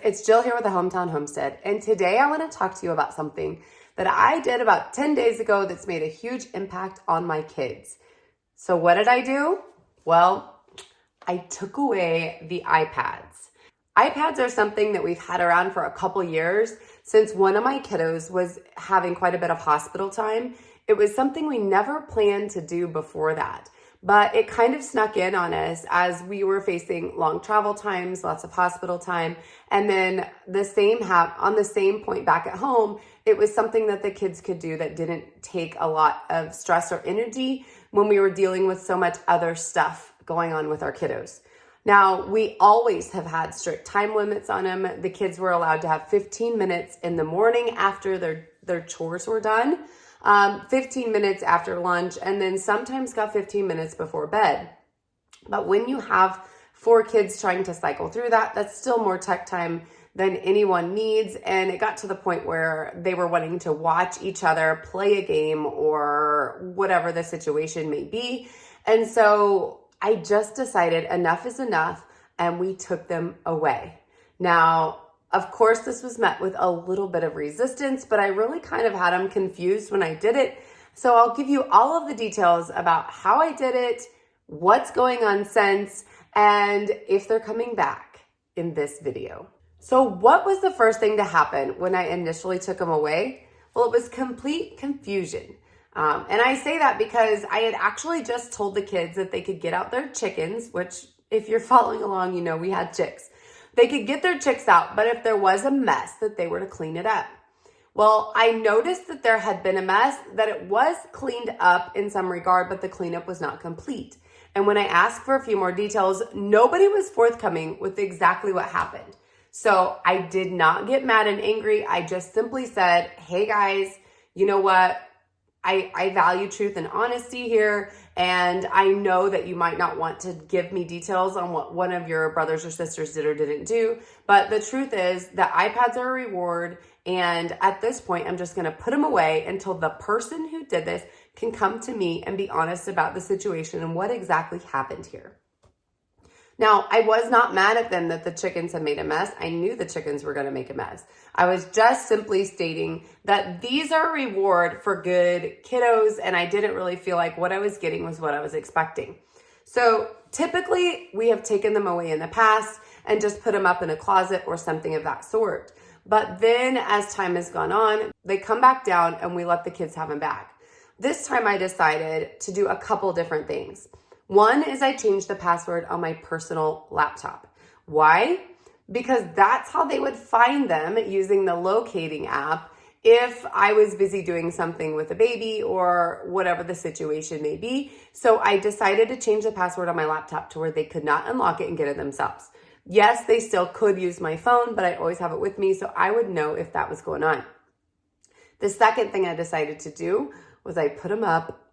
it's Jill here with the Hometown Homestead, and today I want to talk to you about something that I did about 10 days ago that's made a huge impact on my kids. So what did I do? Well, I took away the iPads. iPads are something that we've had around for a couple years since one of my kiddos was having quite a bit of hospital time. It was something we never planned to do before that. But it kind of snuck in on us as we were facing long travel times, lots of hospital time. And then on the same point back at home, it was something that the kids could do that didn't take a lot of stress or energy when we were dealing with so much other stuff going on with our kiddos. Now, we always have had strict time limits on them. The kids were allowed to have 15 minutes in the morning after their chores were done. 15 minutes after lunch, and then sometimes got 15 minutes before bed. But when you have 4 kids trying to cycle through that, that's still more tech time than anyone needs. And it got to the point where they were wanting to watch each other play a game or whatever the situation may be. And so I just decided enough is enough, and we took them away. Now, of course, this was met with a little bit of resistance, but I really kind of had them confused when I did it. So I'll give you all of the details about how I did it, what's going on since, and if they're coming back in this video. So what was the first thing to happen when I initially took them away? Well, it was complete confusion. And I say that because I had actually just told the kids that they could get out their chickens, which if you're following along, you know we had chicks. They could get their chicks out, but if there was a mess, that they were to clean it up. Well, I noticed that there had been a mess, that it was cleaned up in some regard, but the cleanup was not complete. And when I asked for a few more details, nobody was forthcoming with exactly what happened. So I did not get mad and angry. I just simply said, hey guys, you know what? I value truth and honesty here, and I know that you might not want to give me details on what one of your brothers or sisters did or didn't do, but the truth is that iPads are a reward, and at this point, I'm just gonna put them away until the person who did this can come to me and be honest about the situation and what exactly happened here. Now, I was not mad at them that the chickens had made a mess. I knew the chickens were going to make a mess. I was just simply stating that these are a reward for good kiddos, and I didn't really feel like what I was getting was what I was expecting. So typically, we have taken them away in the past and just put them up in a closet or something of that sort. But then as time has gone on, they come back down and we let the kids have them back. This time I decided to do a couple different things. One is I changed the password on my personal laptop. Why? Because that's how they would find them using the locating app if I was busy doing something with a baby or whatever the situation may be. So I decided to change the password on my laptop to where they could not unlock it and get it themselves. Yes, they still could use my phone, but I always have it with me so I would know if that was going on. The second thing I decided to do was I put them up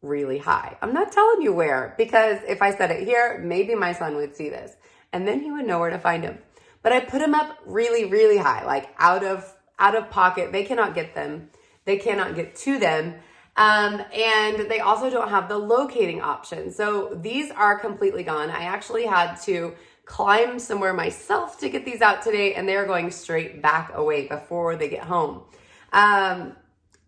really high. I'm not telling you where, because if I said it here, maybe my son would see this and then he would know where to find him. But I put him up really, really high, like out of pocket. They cannot get them. They cannot get to them. And they also don't have the locating option. So these are completely gone. I actually had to climb somewhere myself to get these out today, and they're going straight back away before they get home.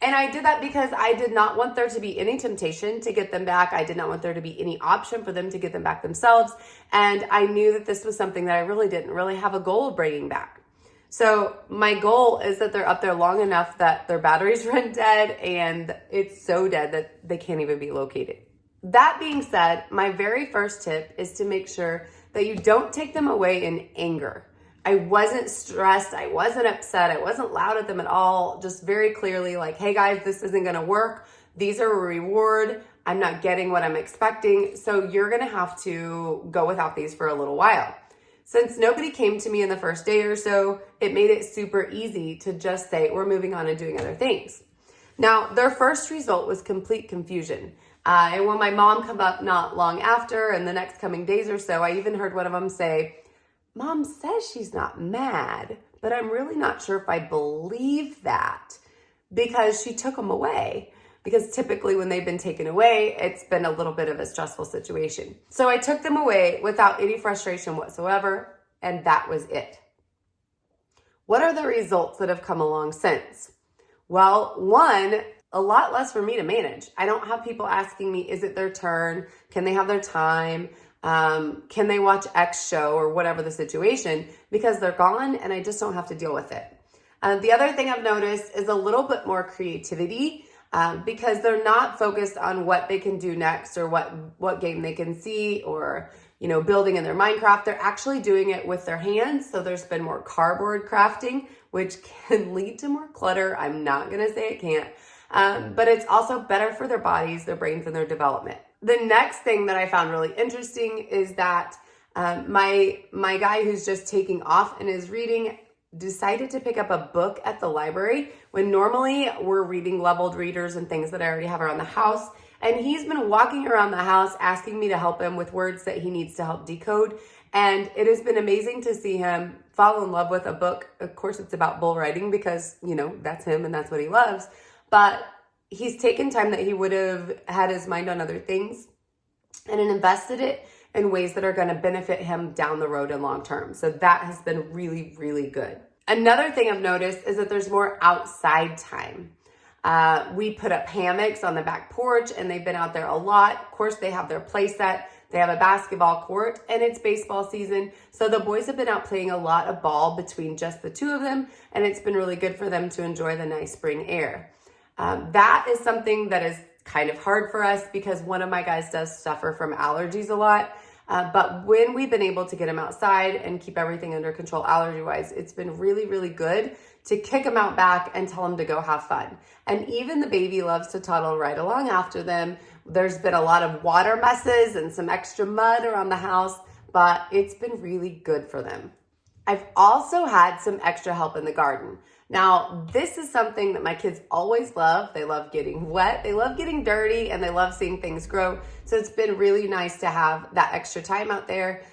And I did that because I did not want there to be any temptation to get them back. I did not want there to be any option for them to get them back themselves. And I knew that this was something that I really didn't really have a goal of bringing back. So my goal is that they're up there long enough that their batteries run dead and it's so dead that they can't even be located. That being said, my very first tip is to make sure that you don't take them away in anger. I wasn't stressed. I wasn't upset. I wasn't loud at them at all. Just very clearly like, hey guys, this isn't going to work. These are a reward. I'm not getting what I'm expecting. So you're going to have to go without these for a little while. Since nobody came to me in the first day or so, it made it super easy to just say, we're moving on and doing other things. Now, their first result was complete confusion. And when my mom came up not long after, and the next coming days or so, I even heard one of them say, Mom says she's not mad, but I'm really not sure if I believe that because she took them away. Because typically when they've been taken away, it's been a little bit of a stressful situation. So I took them away without any frustration whatsoever, and that was it. What are the results that have come along since? Well, one, a lot less for me to manage. I don't have people asking me, is it their turn? Can they have their time? Can they watch X show or whatever the situation? Because they're gone and I just don't have to deal with it. The other thing I've noticed is a little bit more creativity because they're not focused on what they can do next or what game they can see or, building in their Minecraft. They're actually doing it with their hands. So there's been more cardboard crafting, which can lead to more clutter. I'm not going to say it can't. But it's also better for their bodies, their brains, and their development. The next thing that I found really interesting is that my guy who's just taking off and is reading decided to pick up a book at the library when normally we're reading leveled readers and things that I already have around the house. And he's been walking around the house asking me to help him with words that he needs to help decode. And it has been amazing to see him fall in love with a book. Of course, it's about bull riding because, that's him and that's what he loves. But he's taken time that he would have had his mind on other things and invested it in ways that are going to benefit him down the road and long term. So that has been really, really good. Another thing I've noticed is that there's more outside time. We put up hammocks on the back porch and they've been out there a lot. Of course, they have their play set. They have a basketball court and it's baseball season. So the boys have been out playing a lot of ball between just the two of them. And it's been really good for them to enjoy the nice spring air. That is something that is kind of hard for us because one of my guys does suffer from allergies a lot. But when we've been able to get him outside and keep everything under control allergy-wise, it's been really, really good to kick him out back and tell him to go have fun. And even the baby loves to toddle right along after them. There's been a lot of water messes and some extra mud around the house, but it's been really good for them. I've also had some extra help in the garden. Now, this is something that my kids always love. They love getting wet, they love getting dirty, and they love seeing things grow. So it's been really nice to have that extra time out there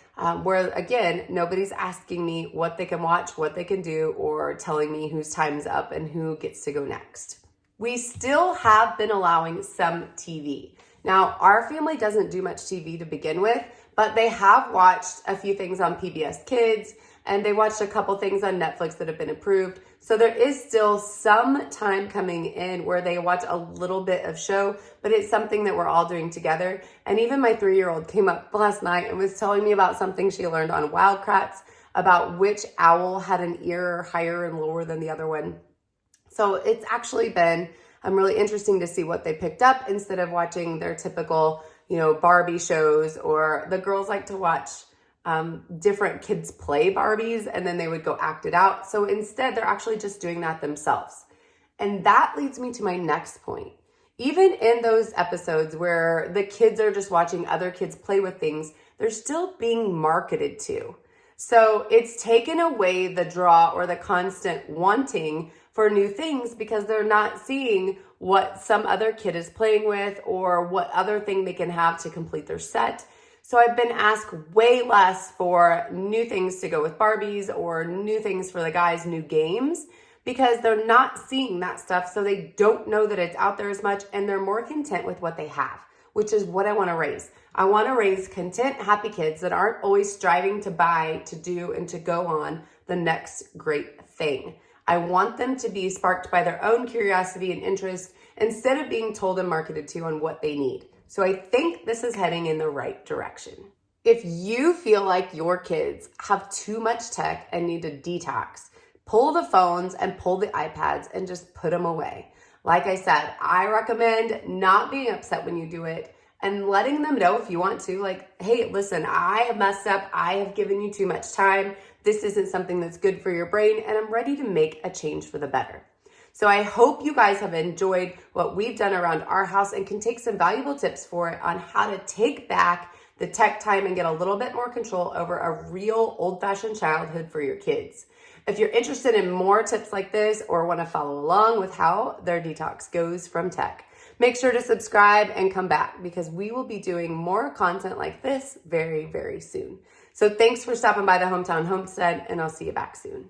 where, again, nobody's asking me what they can watch, what they can do, or telling me whose time's up and who gets to go next. We still have been allowing some TV. Now, our family doesn't do much TV to begin with, but they have watched a few things on PBS Kids, and they watched a couple things on Netflix that have been approved. So there is still some time coming in where they watch a little bit of show, but it's something that we're all doing together. And even my 3-year-old came up last night and was telling me about something she learned on Wildcrafts about which owl had an ear higher and lower than the other one. So it's actually been really interesting to see what they picked up instead of watching their typical, Barbie shows, or the girls like to watch different kids play Barbies and then they would go act it out. So instead, they're actually just doing that themselves. And that leads me to my next point. Even in those episodes where the kids are just watching other kids play with things, they're still being marketed to. So it's taken away the draw or the constant wanting for new things because they're not seeing what some other kid is playing with or what other thing they can have to complete their set. So I've been asked way less for new things to go with Barbies or new things for the guys, new games, because they're not seeing that stuff. So they don't know that it's out there as much and they're more content with what they have, which is what I want to raise. I want to raise content, happy kids that aren't always striving to buy, to do, and to go on the next great thing. I want them to be sparked by their own curiosity and interest instead of being told and marketed to on what they need. So I think this is heading in the right direction. If you feel like your kids have too much tech and need to detox, pull the phones and pull the iPads and just put them away. Like I said, I recommend not being upset when you do it and letting them know if you want to, like, hey, listen, I have messed up. I have given you too much time. This isn't something that's good for your brain, and I'm ready to make a change for the better. So I hope you guys have enjoyed what we've done around our house and can take some valuable tips for it on how to take back the tech time and get a little bit more control over a real old-fashioned childhood for your kids. If you're interested in more tips like this or want to follow along with how their detox goes from tech, make sure to subscribe and come back because we will be doing more content like this very, very soon. So thanks for stopping by the Hometown Homestead, and I'll see you back soon.